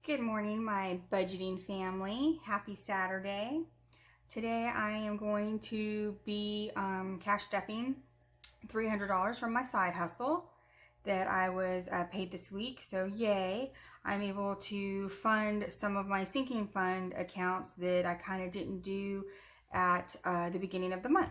Good morning, my budgeting family. Happy Saturday. Today I am going to be cash stuffing $300 from my side hustle that I was paid this week. So yay, I'm able to fund some of my sinking fund accounts that I kind of didn't do at the beginning of the month.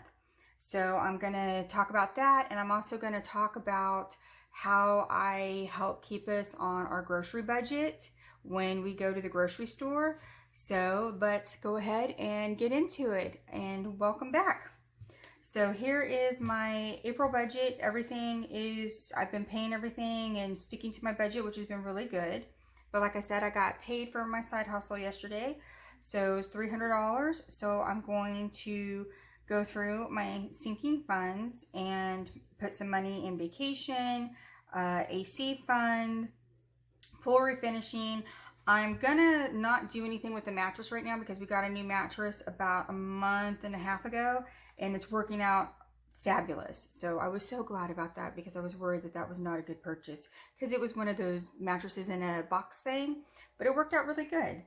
So I'm going to talk about that, and I'm also going to talk about how I help keep us on our grocery budget when we go to the grocery store. So let's go ahead and get into it, and welcome back. So here is my April budget. Everything is, I've been paying everything and sticking to my budget, which has been really good. But like I said, I got paid for my side hustle yesterday. So it was $300. So I'm going to go through my sinking funds and put some money in vacation, AC fund, pool refinishing. I'm gonna not do anything with the mattress right now because we got a new mattress about a month and a half ago and it's working out fabulous. So I was so glad about that because I was worried that that was not a good purchase because it was one of those mattresses in a box thing, but it worked out really good.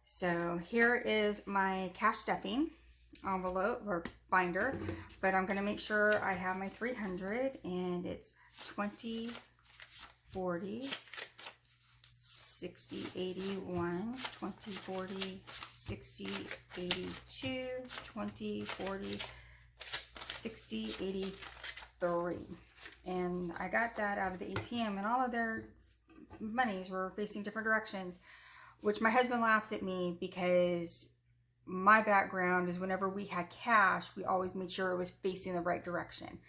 So here is my cash stuffing envelope or binder, but I'm gonna make sure I have my 300, and it's 20, 40, 60, 81, 20, 40, 60, 82, 20, 40, 60, 83. And I got that out of the ATM, and all of their monies were facing different directions, which my husband laughs at me because my background is whenever we had cash, we always made sure it was facing the right direction.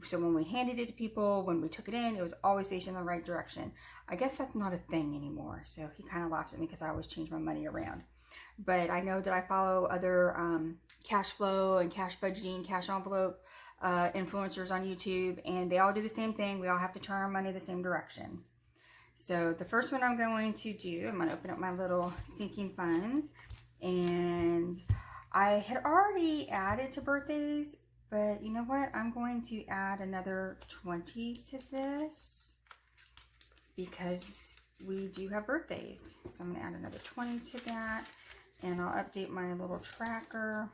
So when we handed it to people, when we took it in, it was always facing the right direction. I guess that's not a thing anymore. So he kind of laughs at me because I always change my money around. But I know that I follow other cash flow and cash budgeting, cash envelope influencers on YouTube, and they all do the same thing. We all have to turn our money the same direction. So the first one I'm going to do, I'm going to open up my little sinking funds. And I had already added to birthdays, but you know what? I'm going to add another 20 to this because we do have birthdays. So I'm going to add another 20 to that, and I'll update my little tracker.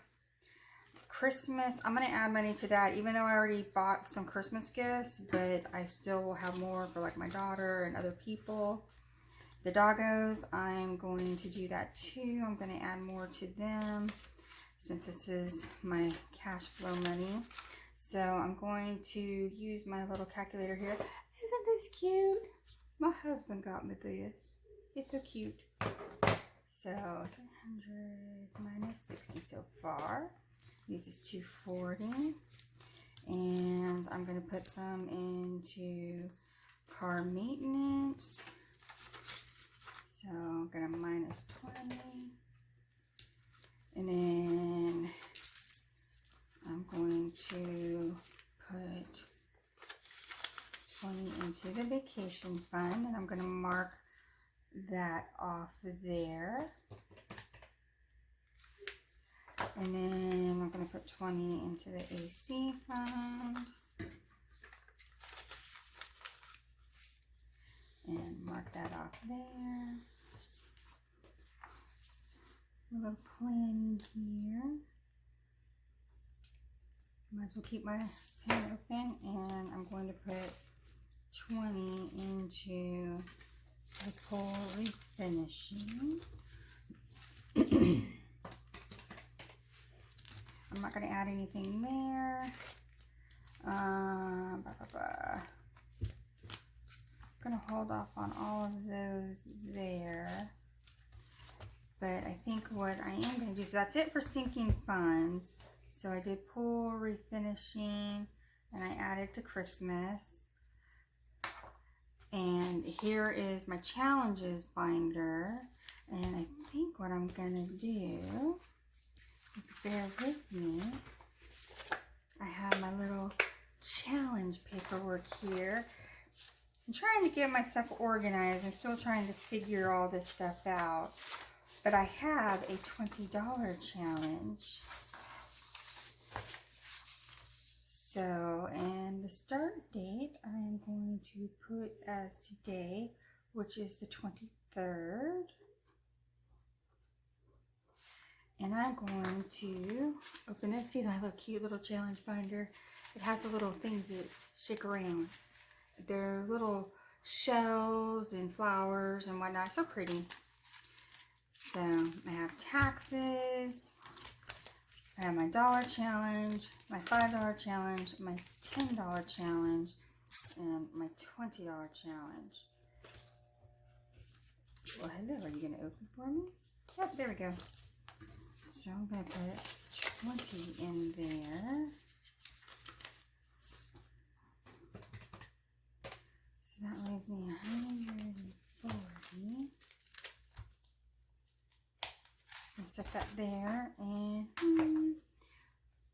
Christmas, I'm going to add money to that, even though I already bought some Christmas gifts, but I still will have more for like my daughter and other people. The doggos, I'm going to do that too. I'm going to add more to them since this is my cash flow money. So I'm going to use my little calculator here. Isn't this cute? My husband got me this. It's so cute. So 300 minus 60 so far. This is 240. And I'm going to put some into car maintenance. So I'm going to minus 20. And then I'm going to put 20 into the vacation fund, and I'm going to mark that off there. And then I'm going to put 20 into the AC fund. And mark that off there. A little planning here. Might as well keep my pen open, and I'm going to put 20 into the pool refinishing. I'm not going to add anything there. I'm going to hold off on all of those there. But I think what I am going to do, so that's it for sinking funds. So I did pool refinishing, and I added to Christmas. And here is my challenges binder. And I think what I'm going to do, if you bear with me, I have my little challenge paperwork here. I'm trying to get my stuff organized. I'm still trying to figure all this stuff out. But I have a $20 challenge. So, and the start date I'm going to put as today, which is the 23rd. And I'm going to open it. See, I have a cute little challenge binder. It has the little things that shake around. They're little shells and flowers and whatnot. So pretty. So I have taxes. I have my dollar challenge, my $5 challenge, my $10 challenge, and my $20 challenge. Well, hello, are you going to open for me? Yep, there we go. So I'm going to put 20 in there. So that leaves me 140. I'll set that there, and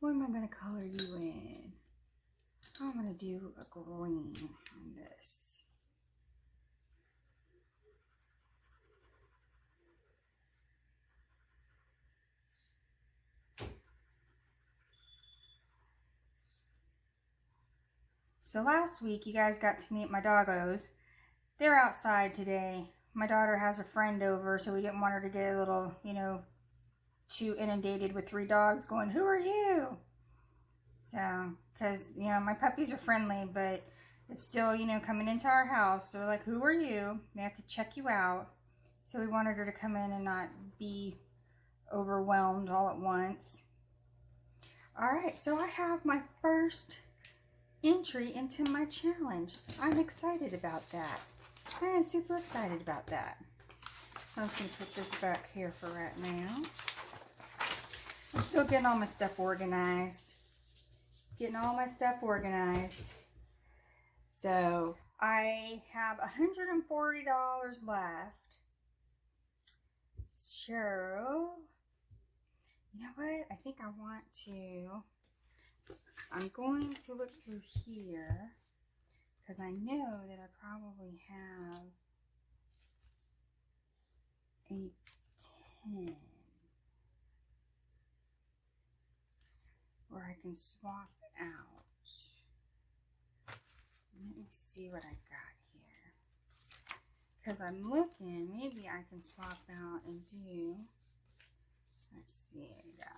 what am I going to color you in? I'm going to do a green on this. So last week you guys got to meet my doggos. They're outside today. My daughter has a friend over, so we didn't want her to get a little, you know, too inundated with 3 dogs going, "Who are you?" So, because, you know, my puppies are friendly, but it's still, you know, coming into our house. So we're like, "Who are you?" They have to check you out. So we wanted her to come in and not be overwhelmed all at once. All right, so I have my first entry into my challenge. I'm excited about that. I am super excited about that. So I'm just going to put this back here for right now. I'm still getting all my stuff organized. So I have $140 left. So, you know what? I think I'm going to look through here because I know that I probably have a 10 where I can swap out. Let me see what I got here. Because I'm looking, maybe I can swap out and do, let's see, I got,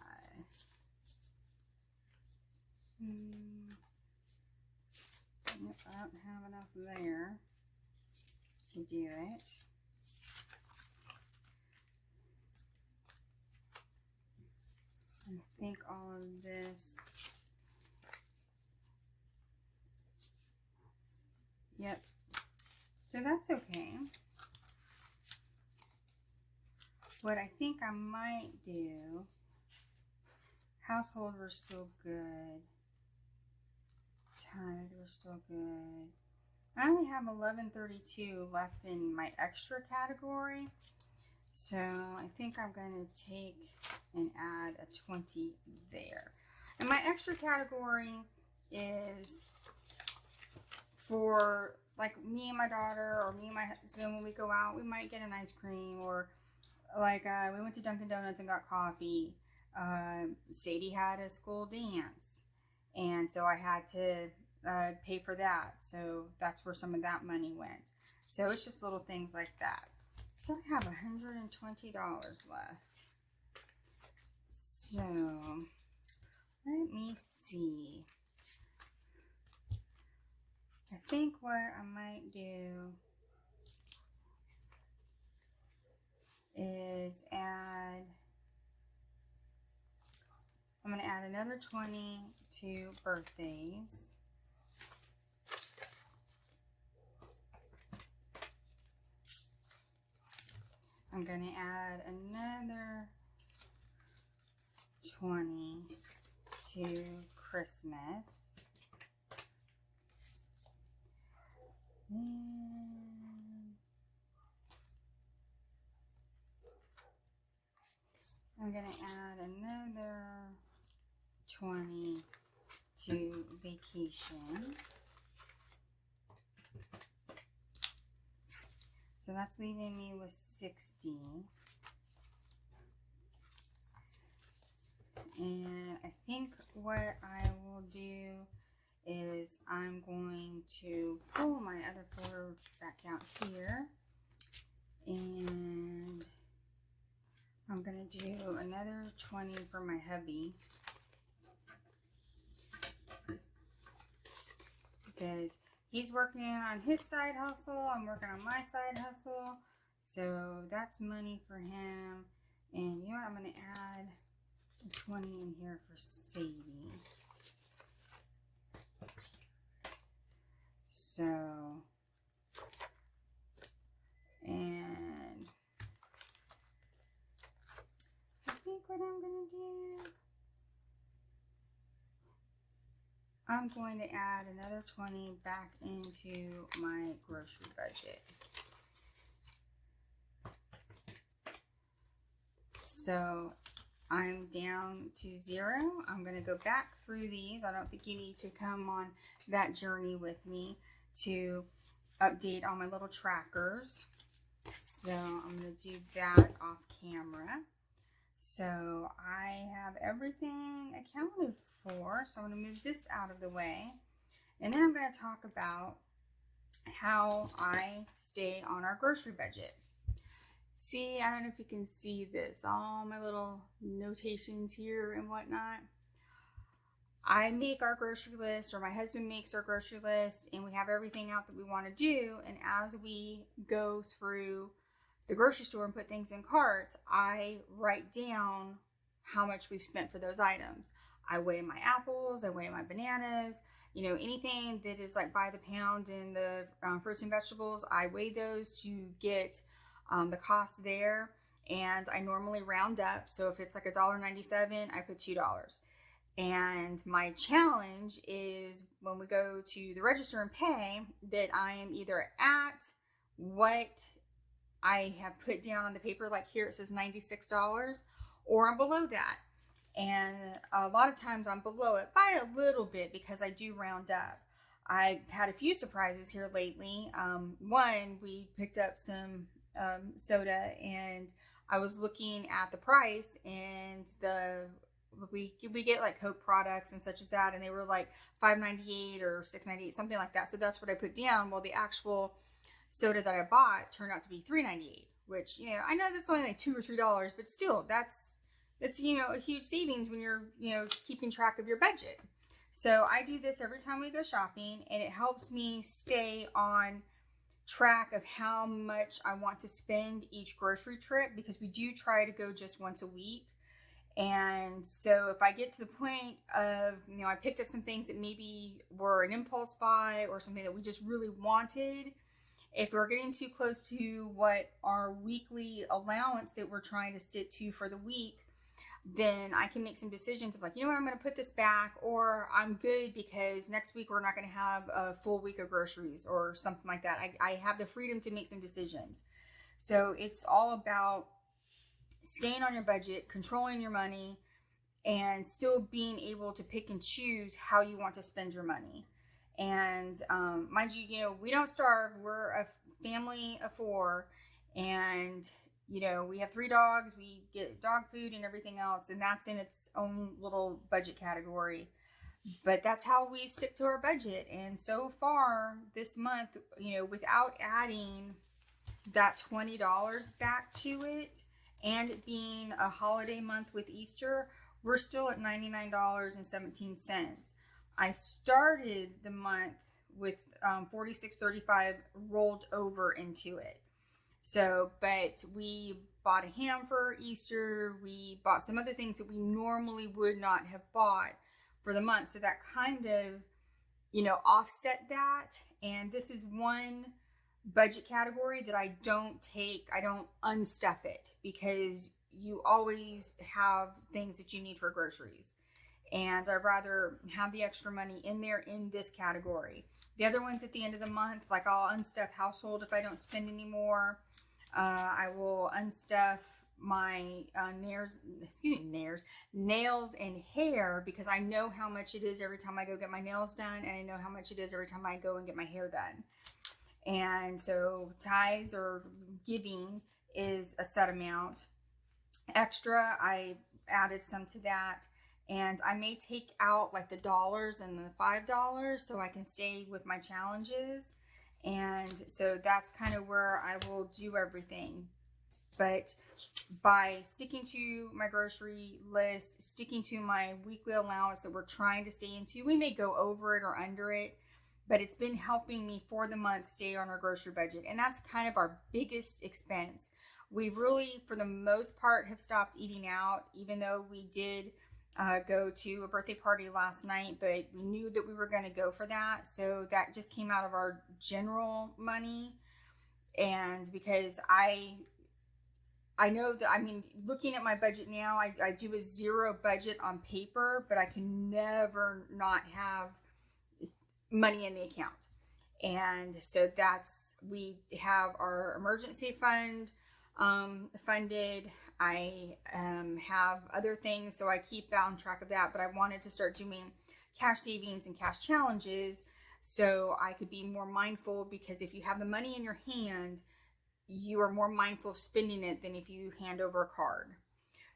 nope, I don't have enough there to do it. I think all of this, yep, so that's okay. What I think I might do, household, we're still good. Tide, we're still good. I only have 1132 left in my extra category. So I think I'm going to take and add a 20 there. And my extra category is for like me and my daughter, or me and my husband. When we go out, we might get an ice cream, or like we went to Dunkin' Donuts and got coffee. Sadie had a school dance, and so I had to pay for that. So that's where some of that money went. So it's just little things like that. So I have $120 left. So let me see. I think what I might do is I'm going to add another 20 to birthdays. I'm going to add another 20 to Christmas. And I'm going to add another 20 to vacation. So that's leaving me with 60. And I think what I will do is I'm going to pull my other folder back out here. And I'm going to do another 20 for my hubby, because he's working on his side hustle, I'm working on my side hustle, so that's money for him. And you know what, I'm going to add 20 in here for saving. So, and I think what I'm going to do, I'm going to add another 20 back into my grocery budget. So I'm down to 0. I'm going to go back through these. I don't think you need to come on that journey with me to update all my little trackers. So I'm going to do that off camera. So I have everything accounted for. So I'm going to move this out of the way. And then I'm going to talk about how I stay on our grocery budget. See, I don't know if you can see this, all my little notations here and whatnot. I make our grocery list, or my husband makes our grocery list, and we have everything out that we want to do. And as we go through the grocery store and put things in carts, I write down how much we've spent for those items. I weigh my apples, I weigh my bananas, you know, anything that is like by the pound in the fruits and vegetables, I weigh those to get the cost there. And I normally round up. So if it's like $1.97, I put $2. And my challenge is when we go to the register and pay, that I am either at what I have put down on the paper, like here it says $96, or I'm below that. And a lot of times I'm below it by a little bit because I do round up. I've had a few surprises here lately. One, we picked up some soda, and I was looking at the price, and we get like Coke products and such as that, and they were like $5.98 or $6.98, something like that. So that's what I put down. Well, the actual soda that I bought turned out to be $3.98, which, you know, I know that's only like $2 or $3, but still, that's you know, a huge savings when you're, you know, keeping track of your budget. So I do this every time we go shopping, and it helps me stay on track of how much I want to spend each grocery trip, because we do try to go just once a week. And so if I get to the point of, you know, I picked up some things that maybe were an impulse buy or something that we just really wanted, if we're getting too close to what our weekly allowance that we're trying to stick to for the week, then I can make some decisions of like, you know what, I'm going to put this back, or I'm good because next week we're not going to have a full week of groceries or something like that. I have the freedom to make some decisions. So it's all about staying on your budget, controlling your money, and still being able to pick and choose how you want to spend your money. And mind you, you know, we don't starve. We're a family of 4, and you know, we have 3 dogs, we get dog food and everything else, and that's in its own little budget category. But that's how we stick to our budget. And so far this month, you know, without adding that $20 back to it, and it being a holiday month with Easter, we're still at $99.17. I started the month with $46.35 rolled over into it. So, but we bought a ham for Easter. We bought some other things that we normally would not have bought for the month. So that kind of, you know, offset that. And this is one budget category that I don't unstuff it, because you always have things that you need for groceries. And I'd rather have the extra money in there in this category. The other ones at the end of the month, like I'll unstuff household if I don't spend any more. I will unstuff my nails and hair, because I know how much it is every time I go get my nails done, and I know how much it is every time I go and get my hair done. And so tithes or giving is a set amount. Extra, I added some to that. And I may take out like the dollars and the $5 so I can stay with my challenges. And so that's kind of where I will do everything. But by sticking to my grocery list, sticking to my weekly allowance that we're trying to stay into, we may go over it or under it, but it's been helping me for the month stay on our grocery budget. And that's kind of our biggest expense. We really, for the most part, have stopped eating out, even though we did go to a birthday party last night, but we knew that we were going to go for that. So that just came out of our general money. And because I know that, I mean, looking at my budget now, I do a zero budget on paper, but I can never not have money in the account. And so we have our emergency fund funded. I have other things, so I keep on track of that, but I wanted to start doing cash savings and cash challenges so I could be more mindful, because if you have the money in your hand, you are more mindful of spending it than if you hand over a card.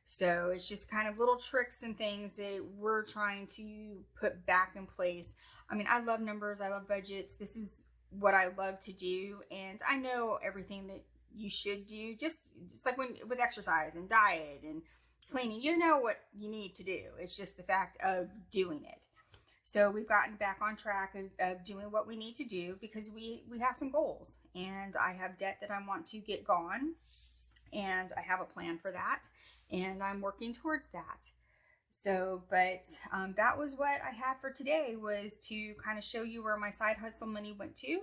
So it's just kind of little tricks and things that we're trying to put back in place. I mean, I love numbers. I love budgets. This is what I love to do. And I know everything that you should do, just like with exercise and diet and cleaning, you know what you need to do. It's just the fact of doing it. So we've gotten back on track of doing what we need to do, because we have some goals, and I have debt that I want to get gone, and I have a plan for that, and I'm working towards that. So, but that was what I had for today, was to kind of show you where my side hustle money went to.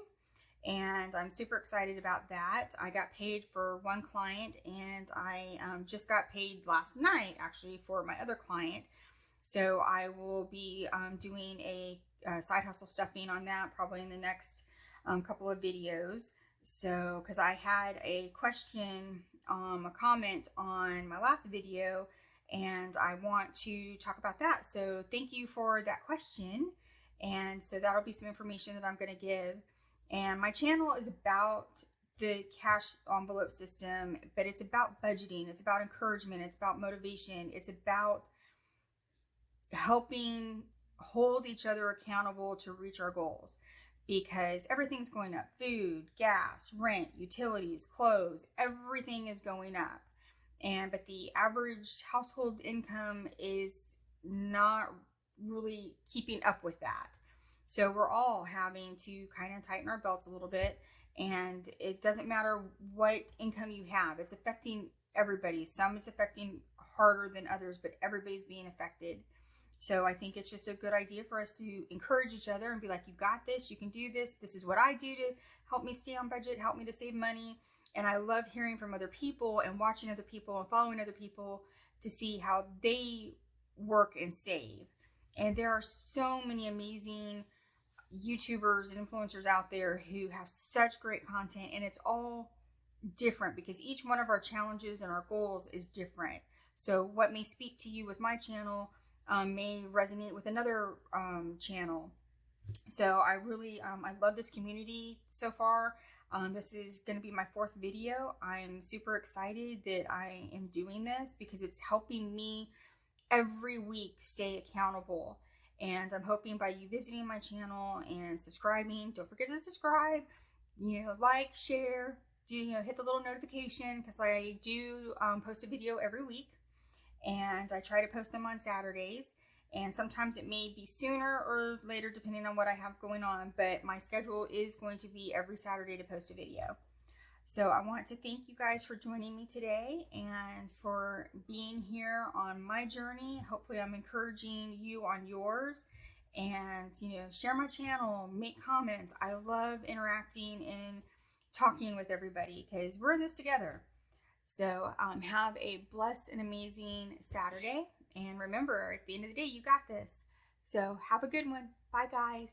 And I'm super excited about that. I got paid for one client, and I just got paid last night actually for my other client. So I will be doing a side hustle stuffing on that probably in the next couple of videos. So, because I had a question, a comment on my last video, and I want to talk about that. So thank you for that question. And so that'll be some information that I'm going to give. And my channel is about the cash envelope system, but it's about budgeting. It's about encouragement. It's about motivation. It's about helping hold each other accountable to reach our goals, because everything's going up. Food, gas, rent, utilities, clothes, everything is going up. But the average household income is not really keeping up with that. So we're all having to kind of tighten our belts a little bit, and it doesn't matter what income you have. It's affecting everybody. Some it's affecting harder than others, but everybody's being affected. So I think it's just a good idea for us to encourage each other and be like, you got this, you can do this. This is what I do to help me stay on budget, help me to save money. And I love hearing from other people and watching other people and following other people to see how they work and save. And there are so many amazing YouTubers and influencers out there who have such great content, and it's all different because each one of our challenges and our goals is different. So what may speak to you with my channel may resonate with another channel. So I really, I love this community so far. This is going to be my 4th video. I'm super excited that I am doing this because it's helping me every week stay accountable. And I'm hoping by you visiting my channel and subscribing, don't forget to subscribe, like, share, hit the little notification, because I do post a video every week. And I try to post them on Saturdays, and sometimes it may be sooner or later depending on what I have going on, but my schedule is going to be every Saturday to post a video. So I want to thank you guys for joining me today and for being here on my journey. Hopefully I'm encouraging you on yours, and share my channel, make comments. I love interacting and talking with everybody because we're in this together. So have a blessed and amazing Saturday. And remember, at the end of the day, you got this. So have a good one. Bye, guys.